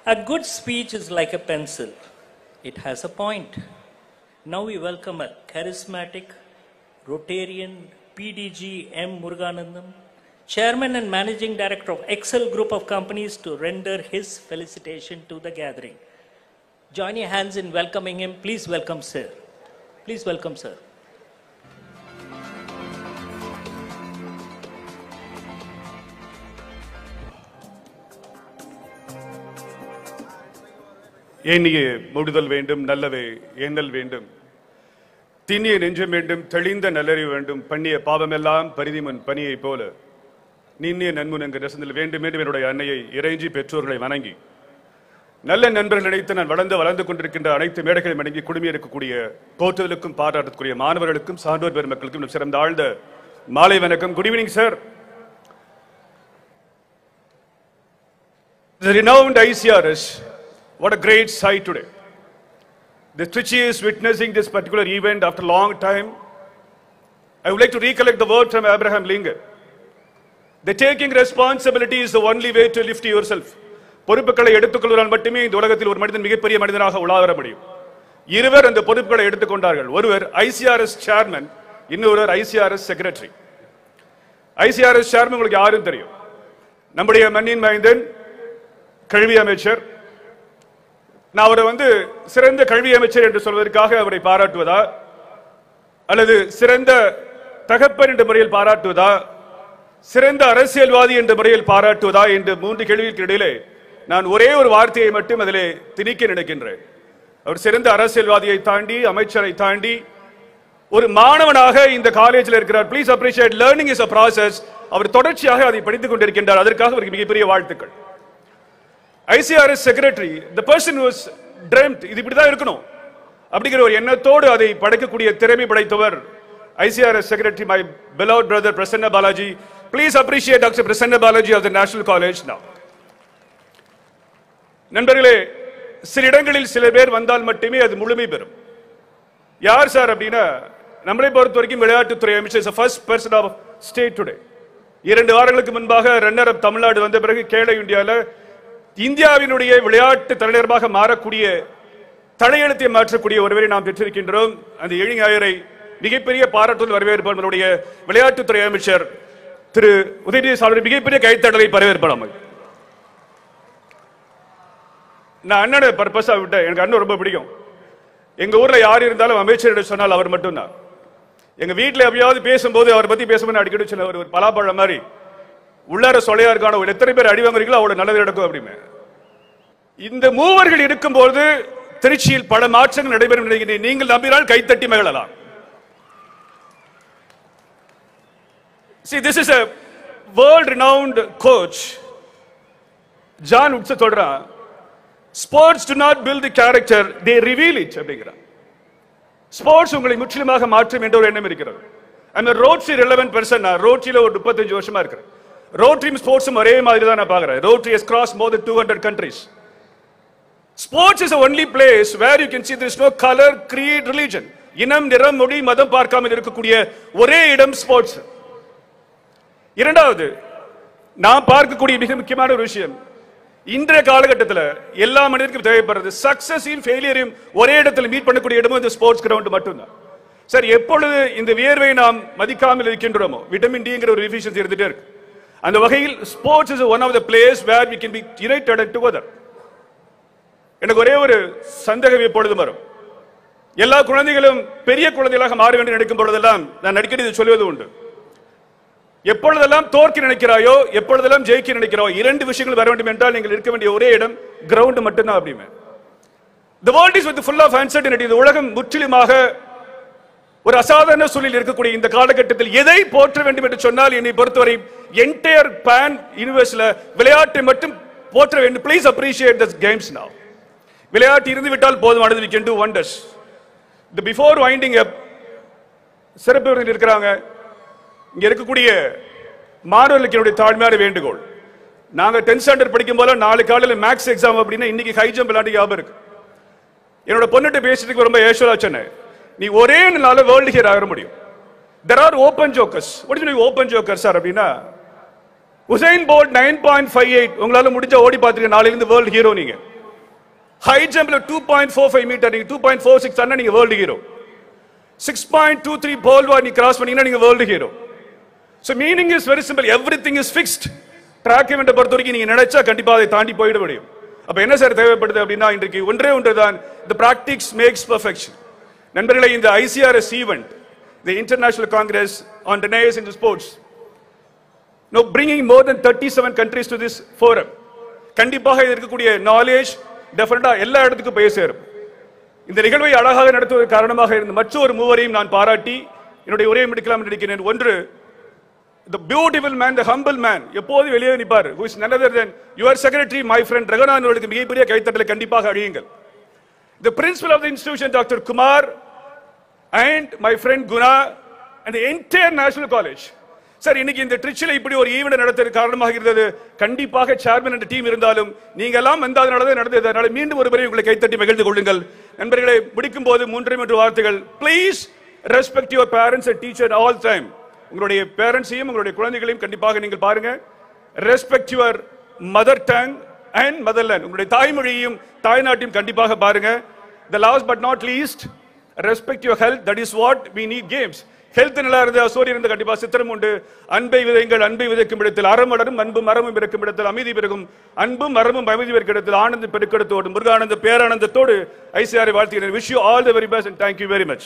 A good speech is like a pencil. It has a point. Now we welcome a charismatic, Rotarian, PDG M. Muruganandam, Chairman and Managing Director of Excel Group of Companies, to render his felicitation to the gathering. Join your hands in welcoming him. Please welcome, sir. Please welcome, sir. ஏனியே முடிதல் வேண்டும், நல்லவே எண்ணல் வேண்டும், திண்ணிய நெஞ்சம் வேண்டும், தெளிந்த நல்லறிவு வேண்டும், பண்ணிய பாவமெல்லாம் பரிதிமுன் பனியை போல நின்னிய நன்முன் என்கிற ரசத்தில் வேண்டும் வேண்டும் என்னுடைய அன்னையை இறைஞ்சி பெற்றோர்களை வணங்கி நல்ல நண்பர்கள் நினைத்து நான் வளர்ந்து கொண்டிருக்கின்ற அனைத்து மேடைகளை வணங்கி குடும்பி இருக்கக்கூடிய போற்றுதலுக்கும் பாராட்டக்கூடிய மாணவர்களுக்கும் சான்றோர் பெருமக்களுக்கும் சிறந்த ஆழ்ந்த மாலை வணக்கம். Good evening sir. The renowned ICRS, what a great sight today. The Trichy is witnessing this particular event after a long time. I would like to recollect the word from Abraham Lincoln. The taking responsibility is the only way to lift yourself. பொறுப்புகளை எடுத்துக்கொள்வதால் மட்டுமே இந்த உலகத்தில் ஒரு மனிதன் மிகப்பெரிய மனிதனாக உலாவர முடியும். இருவர் அந்த பொறுப்புகளை எடுத்துக்கொண்டார்கள். ஒருவர் ICRS சேர்மன், இன்னொருவர் ICRS செக்ரட்டரி. ICRS சேர்மன் உங்களுக்கு யாரும் தெரியும், நம்முடைய மண்ணின் மைந்தன் கல்வி அமைச்சர். நான் அவரை சிறந்த கல்வி அமைச்சர் என்று சொல்வதற்காக அவரை பாராட்டுவதா, அல்லது சிறந்த தகப்பன் என்ற முறையில் பாராட்டுவதா, சிறந்த அரசியல்வாதி என்ற முறையில் பாராட்டுவதா என்று மூன்று கேள்விக்கு இடையிலே நான் ஒரே ஒரு வார்த்தையை மட்டும் அதிலே திணிக்க நினைக்கின்றேன். அவர் சிறந்த அரசியல்வாதியை தாண்டி, அமைச்சரை தாண்டி ஒரு மாணவனாக இந்த காலேஜில் இருக்கிறார். Please appreciate, learning is a process. அவர் தொடர்ச்சியாக அதை படித்துக் கொண்டிருக்கின்றார். அதற்காக அவருக்கு மிகப்பெரிய வாழ்த்துக்கள். ICRS secretary, the person who was dreamt, இது இப்படிதான் இருக்கணும் அப்படிங்கிற ஒரு எண்ணத்தோடு அதை படைக்கக்கூடிய திறமை படைத்தவர் ICRS secretary, my beloved brother Prasanna Balaji. Please appreciate Dr. Prasanna Balaji of the National College now. நண்பர்களே, சில இடங்களில் சில பேர் வந்தால் மட்டுமே அது முழுமை பெறும். யார் சார் அப்படின்னா, நம்மளை பொறுத்த வரைக்கும் விளையாட்டுத்துறை அமைச்சர் is the first person of state today. 2 வாரங்களுக்கு முன்பாக ரன்னர் அப் தமிழ்நாடு வந்த பிறகு கேலோ இந்தியாவில் இந்தியாவினுடைய விளையாட்டு தலைநகரமாக மாறக்கூடிய தலையெழுத்தை மாற்றக்கூடிய ஒருவரை நாம் பெற்றிருக்கின்றோம். அந்த இளைஞரை மிகப்பெரிய பாராட்டுதல் வரவேற்போம். நம்முடைய விளையாட்டுத்துறை அமைச்சர் திரு உதயநிதி ஸ்டாலின் மிகப்பெரிய கைத்தடலை வரவேற்போம். நான் அண்ணனை பர்பஸா விட்டேன். எனக்கு அண்ணன் ரொம்ப பிடிக்கும். எங்க ஊர்ல யார் இருந்தாலும் அமைச்சர் என்று சொன்னால் அவர் மட்டும்தான். எங்க வீட்டில் எப்பயாவது பேசும்போது அவரை பத்தி பேசும்போது அடிக்கடி சொல்ல, ஒரு பலாப்பழம் மாதிரி உள்ளார சொலையா இருக்கான ஒரு எத்தனை பேர் அடி வாங்குறீங்களோ அவ்வளவு நல்லது நடக்கும் அப்படின்னு. இந்த மூவர்கள் இருக்கும்போது திருச்சியில் பல மாற்றங்கள் நடைபெறும் நினைக்கிறேன். நீங்கள் நம்பினால் கைத்தட்டி மகிழலாம். See, this is a world renowned coach. John Woods சொல்றான், sports do not build the character, they reveal it அப்படிங்கிறான். ஸ்போர்ட்ஸ் உங்களை முற்றிலுமாக மாற்றும் என்ற ஒரு எண்ணம் இருக்கிறது. I'm a Rotary relevant person. நான் ரோட்டரியில ஒரு 35 வருஷமா இருக்கிறேன். ரோட்டரியும் ஸ்போர்ட்ஸும் ஒரே மாதிரி தான் நான் பார்க்கிறேன். Rotary has crossed more than 200 countries. Sports is the only place where you can see there is no color, creed, religion. இனம், நிறம், மொழி, மதம் பார்க்காமல் இருக்கக்கூடிய ஒரே இடம் ஸ்போர்ட்ஸ். இரண்டாவது, நாம் பார்க்கக்கூடிய மிக முக்கியமான ஒரு விஷயம், இன்றைய காலகட்டத்தில் எல்லா மனிதருக்கும் தேவைப்படுறது சக்சஸையும் ஃபெயிலியரையும் ஒரே இடத்துல மீட் பண்ணக்கூடிய இடமும் இந்த ஸ்போர்ட்ஸ் கிரவுண்ட் மட்டும்தான். சார், எப்பொழுது இந்த வியர்வை நாம் மதிக்காமல் இருக்கின்றோமோ, விட்டமின் டிங்கிற ஒரு டெஃபிஷியன்சி இருந்துட்டே இருக்கு. அந்த வகையில் sports is one of the place where we can be united and together. எனக்கு ஒரே ஒரு சந்தேகம் எப்பொழுதும் வரும். எல்லா குழந்தைகளும் பெரிய குழந்தைகளாக மாற வேண்டும் நினைக்கும் பொழுதெல்லாம் நான் அடிக்கடி இதை சொல்வது உண்டு. எப்பொழுதெல்லாம் தோற்க நினைக்கிறாயோ, எப்பொழுதெல்லாம் ஜெயிக்க நினைக்கிறாயோ, 2 விஷயங்கள் வர வேண்டும் என்றால் நீங்கள் இருக்க வேண்டிய ஒரே இடம் கிரவுண்ட் மட்டும்தான் அப்படிமே. The world is full of uncertainty. இந்த உலகம் முற்றிலுமாக ஒரு அசாதாரண சூழலில் இருக்கக்கூடிய இந்த காலகட்டத்தில் எதை போற்ற வேண்டும் என்று சொன்னால், என்னை பொறுத்தவரை என்டையர் பேன் யூனிவர்ஸ்ல விளையாட்டை மட்டும் போற்ற வேண்டும். Please appreciate the games now. விளையாட்டு இருந்து விட்டால் போதுமானது. We can do wonders. The before winding up, சிறப்பு விருந்தினர் இருக்கிறாங்க. இங்க இருக்கக்கூடிய மாணவர்களுக்கு என்னுடைய தாழ்மையான வேண்டுகோள், நாங்க 10th ஸ்டாண்டர்ட் படிக்கும் போல 4 காலையில் மேக்ஸ் எக்ஸாம் அப்படின்னா இன்னைக்கு ஹை ஜம்ப் விளையாட்டு ஞாபகம் இருக்கு. என்னோட பொண்ணுட்டு பேசிட்டு ரொம்ப ஏஷுவலா சொன்னேன், நீ ஒரே நாள் வேர்ல்டு ஹீரோ ஆக முடியும். There are open jokers. What do you mean open jokers sir அப்படின்னா, உசைன் போல்ட் 9.58 உங்களால முடிஞ்ச ஓடி பார்த்துருக்க, நாளையிலிருந்து வேர்ல்டு ஹீரோ நீங்க. ஹை ஜம்ப்ல 2.45 மீட்டர் நீங்க 2.46 அண்ணா நீங்க வேர்ல்டு ஹீரோ. 6.23 போல் வால் நீ கிராஸ் பண்ணீங்கன்னா நீங்க world hero. So meaning is very simple, everything is fixed. Track இவெண்ட்டை பொறுத்த வரைக்கும் நீங்க நினைச்சா கண்டிப்பா அதை தாண்டி போயிட முடியும். அப்ப என்ன சார் தேவைப்படுது அப்படின்னா இன்றைக்கு ஒன்று தான், the practice makes perfection. நண்பர்களே, இந்த ICRS event, the International Congress on Deniers in the Sports, now bringing more than 37 countries to this forum, கண்டிப்பாக இருக்கக்கூடிய நாலேஜ் டெஃபினட்டா எல்லா இடத்துக்கும் போய் சேரும். இந்த நிகழ்வை அழகாக நடத்துவதற்கு காரணமாக இருந்த மற்றொரு மூவரையும் நான் பாராட்டி என்னுடைய உரையை முடிக்கலாம் நினைக்கிறேன். ஒன்று, the beautiful man, the humble man, எப்போது வெளியே நிற்பார், who is none other than your secretary, my friend Ranganathan அவர்களுக்கு மிகப்பெரிய கைத்தட்டலை கண்டிப்பாக அழியுங்கள். The principal of the institution, Dr. Kumar, and my friend Guna, and the entire National College. Sir, இன்னைக்கு இந்த ட்ரிச்சில் இப்படி ஒரு ஈவெண்ட் நடத்துறதுக்கு காரணமாக இருந்தது கண்டிப்பாக சேர்மன் என்ற டீம் இருந்தாலும் நீங்க எல்லாம் வந்ததனால நடந்தது. அதனால மீண்டும் ஒருமுறை உங்களை கைத்தட்டி மகிழ்ந்து கொள்ளுங்கள். நண்பர்களை, முடிக்கும் போது 3 வார்த்தைகள். Please respect your parents and teacher all time. உங்களுடைய பேரண்ட்ஸையும் உங்களுடைய குழந்தைகளையும் கண்டிப்பாக நீங்கள் பாருங்க. Respect your mother tongue and motherland. உங்களுடைய தாய்மொழியையும் தாய்நாட்டையும் கண்டிப்பாக பாருங்க. The last but not least, respect your health. That is what we need games. Health நல்லா இருந்தா சூரியன் இருந்த கண்டிப்பா சித்திரம் உண்டு. அன்பை விதைங்கள், அன்பை விதைக்கும் இடத்தில் அறம் வளரும், அன்பும் அறமும் இருக்கும் இடத்தில் அமைதி பெருகும், அன்பும் அறமும் அமைதி பெருக்கும் இடத்தில் ஆனந்த பெருக்கெடுத்தோடு முருகானந்த பேரானந்தத்தோடு ஐசிஆரை வாழ்த்துகிறேன். Wish you all the very best and thank you very much.